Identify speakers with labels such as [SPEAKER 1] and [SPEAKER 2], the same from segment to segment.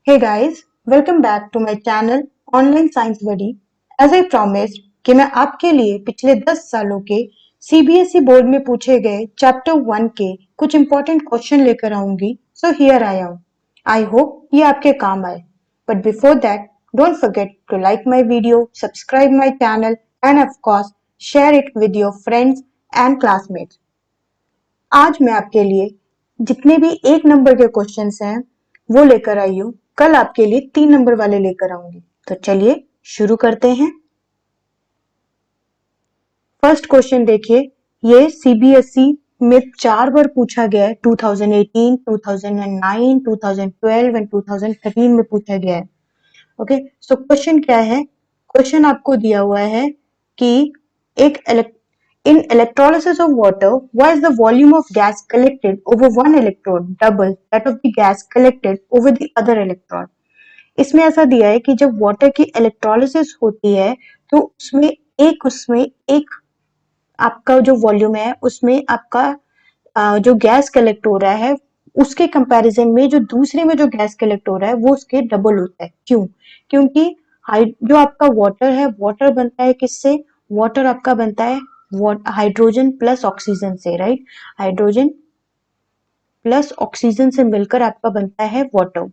[SPEAKER 1] Hey guys, welcome back to my channel Online Science Buddy. As I promised कि मैं आपके लिए पिछले 10 सालों के CBSE बोर्ड में पूछे गए चैप्टर 1 के कुछ इंपॉर्टेंट क्वेश्चन लेकर आऊंगी. So here I am. I hope ये आपके काम आए. But before that, don't forget to like my video, subscribe my channel and of course share it with your friends and classmates. आज मैं आपके लिए जितने भी 1 नंबर के क्वेश्चंस हैं वो लेकर आई हूँ. कल आपके लिए 3 नंबर वाले लेकर आऊंगी. तो चलिए शुरू करते हैं. फर्स्ट क्वेश्चन देखिए, ये सीबीएसई में 4 बार पूछा गया है. 2018, 2009, 2012 एंड 2013 में पूछा गया है. ओके, सो क्वेश्चन क्या है? क्वेश्चन आपको दिया हुआ है कि एक in electrolysis of water, why is the volume of gas collected over one electrode double that of the gas collected over the other electrode? इसमें ऐसा दिया है कि जब वाटर की इलेक्ट्रोलिसिस होती है तो उसमें एक आपका जो वॉल्यूम है उसमें आपका जो गैस कलेक्ट हो रहा है उसके कंपैरिजन में जो दूसरे में जो गैस कलेक्ट हो रहा है वो उसके डबल होता है. क्यों? क्योंकि जो आपका वाटर है, वाटर बनता है किससे? वाटर आपका बनता है हाइड्रोजन प्लस ऑक्सीजन से, राइट? हाइड्रोजन प्लस ऑक्सीजन से मिलकर आपका बनता है वाटर.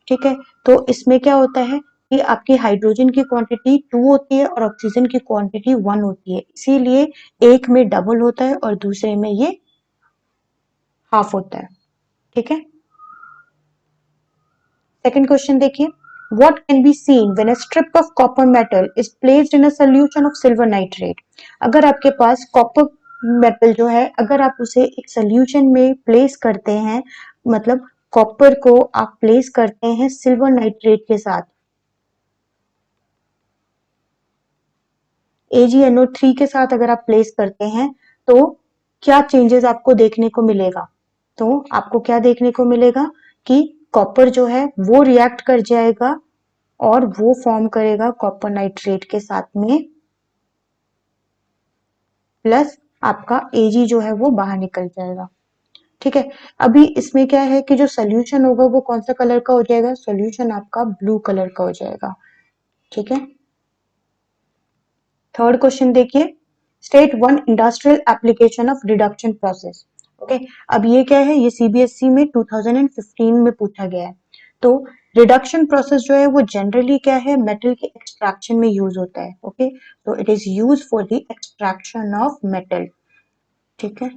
[SPEAKER 1] ठीक है, तो इसमें क्या होता है कि आपकी हाइड्रोजन की क्वांटिटी 2 होती है और ऑक्सीजन की क्वांटिटी 1 होती है. इसीलिए एक में डबल होता है और दूसरे में ये हाफ होता है. ठीक है, सेकंड क्वेश्चन देखिए, what can be seen when a strip of copper metal is placed in a solution of silver nitrate? अगर आपके पास कॉपर मेटल जो है, अगर आप उसे एक सोल्यूशन में प्लेस करते हैं, मतलब कॉपर को आप प्लेस करते हैं सिल्वर नाइट्रेट के साथ, AgNO3 के साथ अगर आप प्लेस करते हैं तो क्या चेंजेस आपको देखने को मिलेगा? तो आपको क्या देखने को मिलेगा कि कॉपर जो है वो रिएक्ट कर जाएगा और वो फॉर्म करेगा कॉपर नाइट्रेट के साथ में, प्लस आपका Ag जो है वो बाहर निकल जाएगा. ठीक है, अभी इसमें क्या है कि जो सोल्यूशन होगा वो कौन सा कलर का हो जाएगा? सोल्यूशन आपका ब्लू कलर का हो जाएगा. ठीक है, थर्ड क्वेश्चन देखिए, state one industrial application of reduction process. Okay, अब ये क्या है? ये सीबीएसई में 2015 में पूछा गया है. तो रिडक्शन प्रोसेस जो है वो जनरली क्या है? मेटल के एक्सट्रैक्शन में यूज होता है. ओके, तो it is use for the extraction of metal. ठीक है,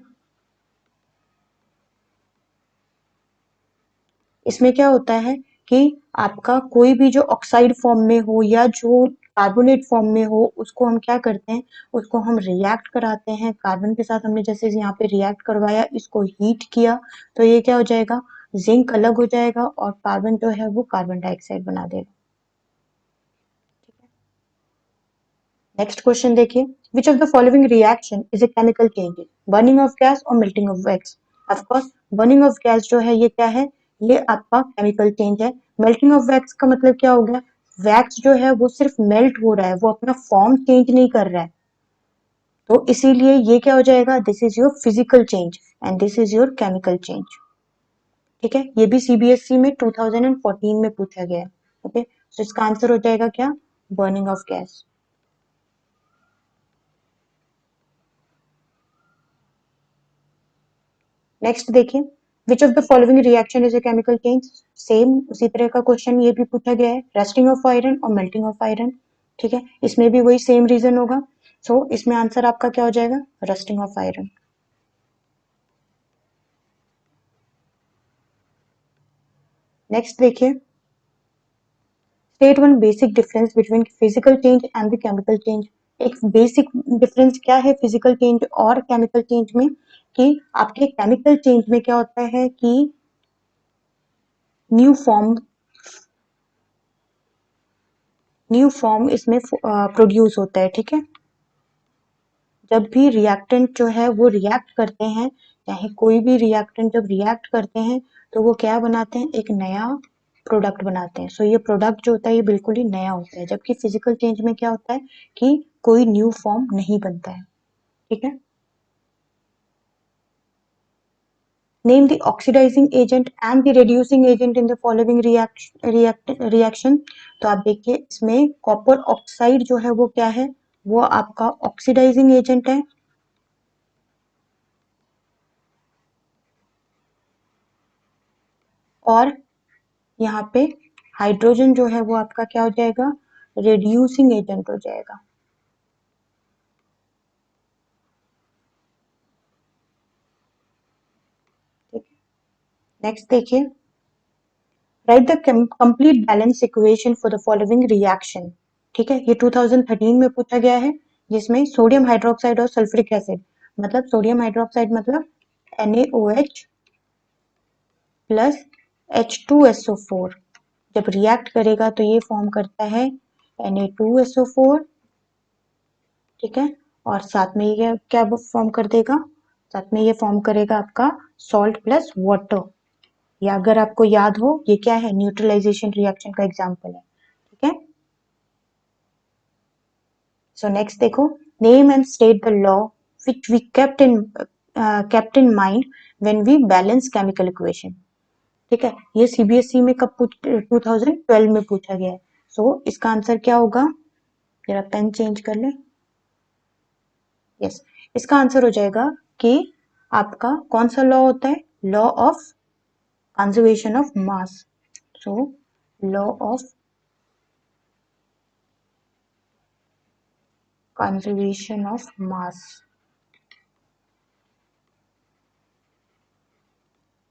[SPEAKER 1] इसमें क्या होता है कि आपका कोई भी जो ऑक्साइड फॉर्म में हो या जो कार्बोनेट फॉर्म में हो उसको हम क्या करते हैं? उसको हम रिएक्ट कराते हैं कार्बन के साथ. हमने जैसे यहाँ पे रिएक्ट करवाया, इसको हीट किया, तो ये क्या हो जाएगा? जिंक अलग हो जाएगा और कार्बन जो है वो कार्बन डाइऑक्साइड बना देगा. नेक्स्ट क्वेश्चन देखिए, which of the following reaction is a chemical change? Burning of gas और melting of wax? Of course burning of gas जो है ये क्या है? ये आपका केमिकल चेंज है. मेल्टिंग ऑफ वैक्स का मतलब क्या हो गया? वैक्स जो है वो सिर्फ मेल्ट हो रहा है, वो अपना फॉर्म चेंज नहीं कर रहा है. तो इसीलिए ये क्या हो जाएगा? This is your physical change and this is your chemical change. ठीक है, ये भी सीबीएसई में 2014 में पूछा गया है. ओके, तो इसका आंसर हो जाएगा क्या? Burning of gas. नेक्स्ट देखिए, which of the following reaction is a chemical change? Same उसी तरह का क्वेश्चन ये भी पूछा गया है, रस्टिंग ऑफ आयरन और मेल्टिंग ऑफ आयरन. ठीक है, इसमें भी वही सेम रीजन होगा. सो इसमें आंसर आपका क्या हो जाएगा? Rusting of iron. नेक्स्ट देखिए, state one basic difference between physical change and the chemical change. एक बेसिक डिफरेंस क्या है फिजिकल चेंज और केमिकल चेंज में? कि आपके केमिकल चेंज में क्या होता है कि न्यू फॉर्म इसमें प्रोड्यूस होता है. ठीक है, जब भी रिएक्टेंट जो है वो रिएक्ट करते हैं, चाहे कोई भी रिएक्टेंट जब रिएक्ट करते हैं तो वो क्या बनाते हैं? एक नया प्रोडक्ट बनाते हैं. सो ये प्रोडक्ट जो होता है ये बिल्कुल ही नया होता है, जबकि फिजिकल चेंज में क्या होता है कि कोई न्यू फॉर्म नहीं बनता है. ठीक है, Name the oxidizing agent and the reducing agent in the following reaction. तो आप देखिए इसमें कॉपर ऑक्साइड जो है वो क्या है, वो आपका ऑक्सीडाइजिंग एजेंट है, और यहाँ पे हाइड्रोजन जो है वो आपका क्या हो जाएगा, रिड्यूसिंग एजेंट हो जाएगा। नेक्स्ट देखिए, right the complete balance equation for the following reaction. ठीक है, ये 2013 में पूछा गया है, जिसमें सोडियम हाइड्रोक्साइड और सल्फ्यूरिक एसिड, मतलब सोडियम हाइड्रोक्साइड मतलब NaOH प्लस H2SO4 जब रिएक्ट करेगा तो ये फॉर्म करता है Na2SO4। ठीक है, और साथ में ये क्या फॉर्म कर देगा, साथ में ये फॉर्म करेगा आपका सॉल्ट प्लस वाटर। या अगर आपको याद हो ये क्या है, न्यूट्रलाइजेशन रिएक्शन का एग्जांपल है। ठीक है, सो नेक्स्ट देखो, name and state the law which we kept in mind when we balance chemical equation। ठीक है, ये CBSE में कब 2012 में पूछा गया है। सो इसका आंसर क्या होगा, जरा पेन चेंज कर ले। यस, इसका आंसर हो जाएगा कि आपका कौन सा लॉ होता है, law of conservation of mass. So law of conservation of mass.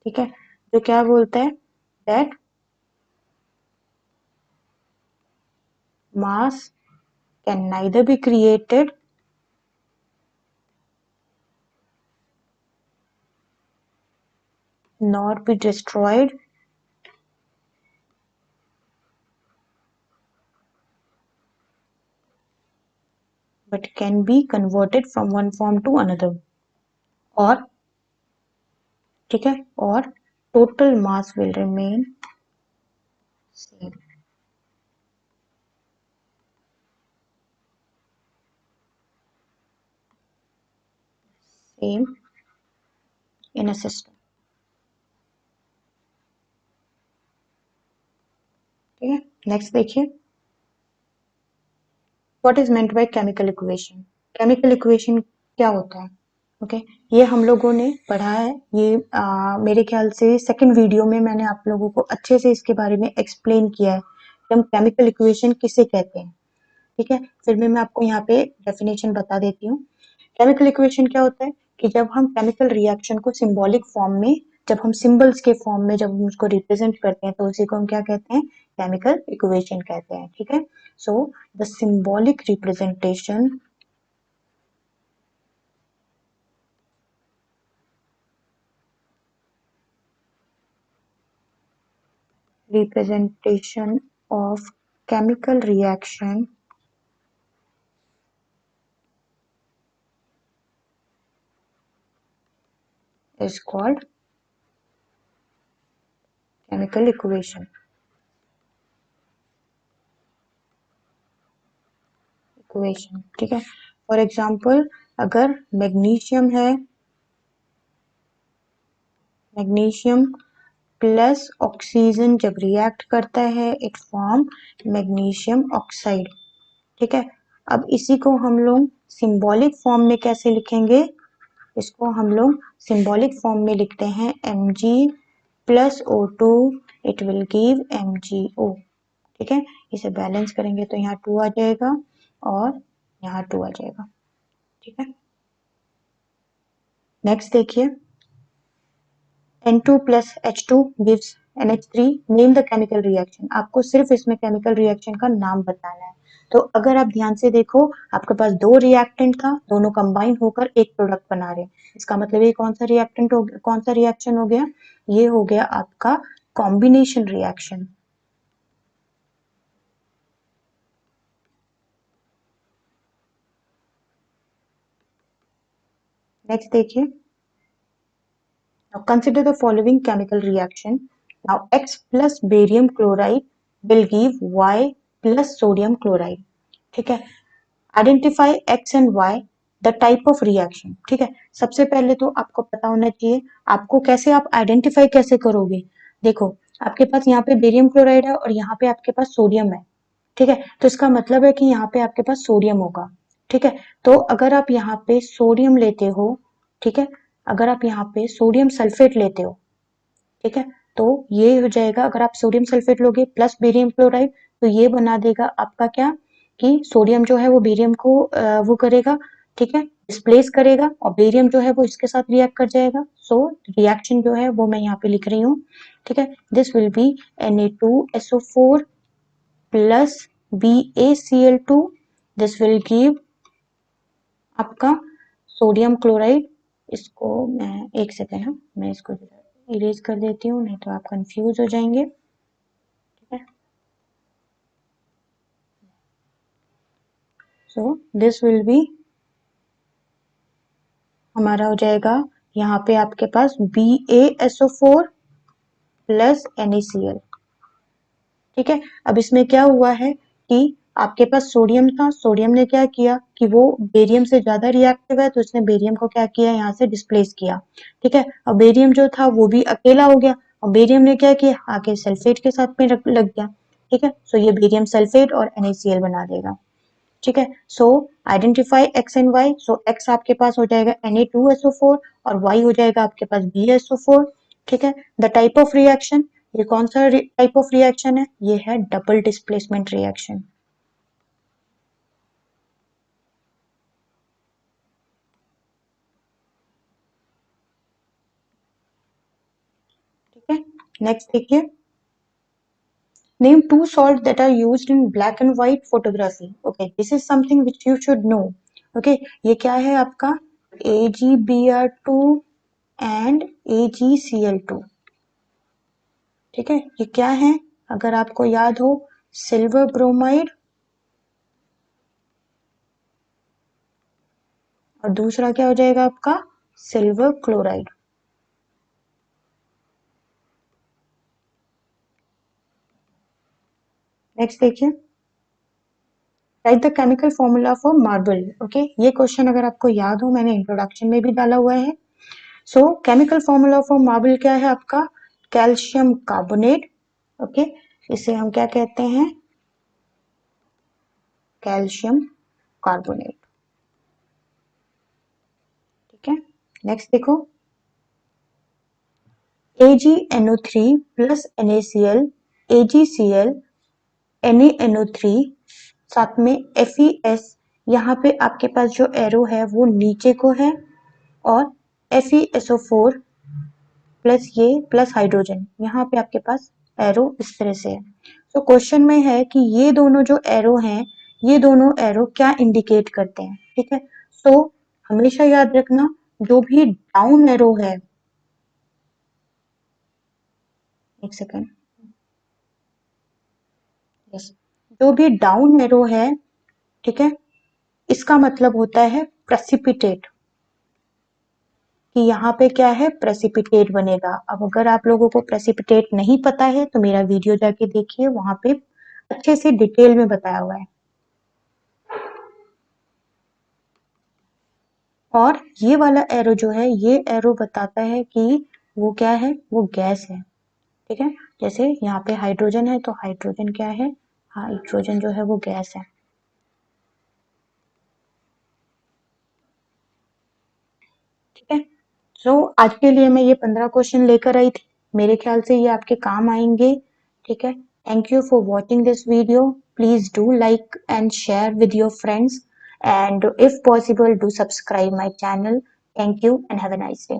[SPEAKER 1] ठीक है, जो क्या बोलता है, that mass can neither be created nor be destroyed but can be converted from one form to another। और ठीक है, और total mass will remain same। same in a system। ठीक है, नेक्स्ट देखिए, what is meant by chemical equation. Chemical equation क्या होता है, ओके ये हम लोगों ने पढ़ा है, ये मेरे ख्याल से सेकंड वीडियो में मैंने आप लोगों को अच्छे से इसके बारे में एक्सप्लेन किया है कि हम केमिकल इक्वेशन किसे कहते हैं। ठीक है, फिर भी मैं आपको यहाँ पे डेफिनेशन बता देती हूँ। केमिकल इक्वेशन क्या होता है कि जब हम केमिकल रिएक्शन को सिंबॉलिक फॉर्म में, जब हम सिंबल्स के फॉर्म में जब हम उसको रिप्रेजेंट करते हैं तो उसी को हम क्या कहते हैं, केमिकल इक्वेशन कहते हैं। ठीक है, so the symbolic representation of chemical reaction is called chemical equation। ठीक है, फॉर एग्जाम्पल अगर मैग्नीशियम है, मैग्नीशियम प्लस ऑक्सीजन जब रिएक्ट करता है इट फॉर्म मैग्नीशियम ऑक्साइड। ठीक है, अब इसी को हम लोग सिंबॉलिक फॉर्म में कैसे लिखेंगे, इसको हम लोग सिंबॉलिक फॉर्म में लिखते हैं Mg plus O2 it will give MgO। ठीक है, इसे बैलेंस करेंगे तो यहाँ 2 आ जाएगा और यहाँ 2 आ जाएगा। ठीक है, नेक्स्ट देखिए, N2 plus H2 gives NH3। Name the chemical reaction, आपको सिर्फ इसमें केमिकल रिएक्शन का नाम बताना है। तो अगर आप ध्यान से देखो, आपके पास दो रिएक्टेंट था, दोनों कंबाइन होकर एक प्रोडक्ट बना रहे हैं, इसका मतलब ये कौन सा रिएक्टेंट हो, कौन सा रिएक्शन हो गया, ये हो गया आपका कॉम्बिनेशन रिएक्शन। नेक्स्ट देखिए, now consider the following chemical reaction। now X plus barium chloride will give Y plus sodium chloride। ठीक है, identify X and Y the type of reaction. ठीक है, सबसे पहले तो आपको पता होना चाहिए आपको कैसे आप आइडेंटिफाई कैसे करोगे। देखो आपके पास यहाँ पे बेरियम क्लोराइड है और यहाँ पे आपके पास सोडियम है। ठीक है, तो इसका मतलब है कि यहाँ पे आपके पास सोडियम होगा। ठीक है, तो अगर आप यहाँ पे सोडियम लेते हो, ठीक है, अगर आप यहाँ पे सोडियम सल्फेट लेते हो, ठीक है, तो ये हो जाएगा, अगर आप सोडियम सल्फेट लोगे प्लस बेरियम क्लोराइड तो ये बना देगा आपका क्या कि सोडियम जो है वो बेरियम को वो करेगा, ठीक है, डिस्प्लेस करेगा और बेरियम जो है वो इसके साथ रिएक्ट कर जाएगा। सो रिएक्शन जो है वो मैं यहाँ पे लिख रही हूँ। ठीक है, this will be Na2SO4 plus BaCl2, this will give आपका सोडियम क्लोराइड। इसको मैं एक सेकेंड, हाँ मैं इसको इरेज कर देती हूँ नहीं तो आप कंफ्यूज हो जाएंगे। ठीक है, सो दिस विल बी हमारा हो जाएगा यहाँ पे आपके पास BaSO4 प्लस NaCl। ठीक है, अब इसमें क्या हुआ है कि आपके पास सोडियम था, सोडियम ने क्या किया कि वो बेरियम से ज्यादा रिएक्टिव है तो उसने बेरियम को क्या किया यहाँ से डिस्प्लेस किया। ठीक है, और बेरियम जो था वो भी अकेला हो गया और बेरियम ने क्या किया आके सल्फेट के साथ में लग गया। ठीक है, सो ये बेरियम सल्फेट और NaCl बना देगा। ठीक है, so identify x and y. So x आपके पास हो जाएगा Na2SO4 और वाई हो जाएगा आपके पास BaSO4। ठीक है, द टाइप ऑफ रिएक्शन, ये कौन सा टाइप ऑफ रिएक्शन है, ये है डबल डिस्प्लेसमेंट रिएक्शन। ठीक है, नेक्स्ट देखिए, name two salt that are used in black and white photography. Okay, this is something which you should know. Okay, ये क्या है आपका AgBr2 एंड AgCl2। ठीक है, ये क्या है अगर आपको याद हो, सिल्वर ब्रोमाइड और दूसरा क्या हो जाएगा आपका सिल्वर क्लोराइड। नेक्स्ट देखिए, right the chemical formula for marble. Okay, ये क्वेश्चन अगर आपको याद हो मैंने इंट्रोडक्शन में भी डाला हुआ है। सो केमिकल फॉर्मूला फॉर मार्बल क्या है आपका कैल्शियम कार्बोनेट। ओके, इसे हम क्या कहते हैं कैल्शियम कार्बोनेट। ठीक है, नेक्स्ट देखो, AgNO3 plus NaCl AgCl NaNO3 साथ में FeS, यहाँ पे आपके पास जो एरो है वो नीचे को है और FeSO4 प्लस ये प्लस हाइड्रोजन यहाँ पे आपके पास एरो इस तरह से है। तो क्वेश्चन में है कि ये दोनों जो एरो हैं ये दोनों एरो क्या इंडिकेट करते हैं। ठीक है, सो हमेशा याद रखना जो भी डाउन एरो है, एक सेकेंड, यस, जो भी डाउन एरो है, ठीक है, इसका मतलब होता है प्रेसिपिटेट, कि यहाँ पे क्या है प्रेसिपिटेट बनेगा। अब अगर आप लोगों को प्रेसिपिटेट नहीं पता है तो मेरा वीडियो जाके देखिए, वहां पे अच्छे से डिटेल में बताया हुआ है। और ये वाला एरो जो है ये एरो बताता है कि वो क्या है वो गैस है। ठीक है, जैसे यहाँ पे हाइड्रोजन है तो हाइड्रोजन क्या है, हाइड्रोजन जो है वो गैस है। ठीक है, सो आज के लिए मैं ये 15 क्वेश्चन लेकर आई थी, मेरे ख्याल से ये आपके काम आएंगे। ठीक है, thank you for watching this video, please do like and share with your friends and if possible do subscribe my channel. Thank you and have a nice day.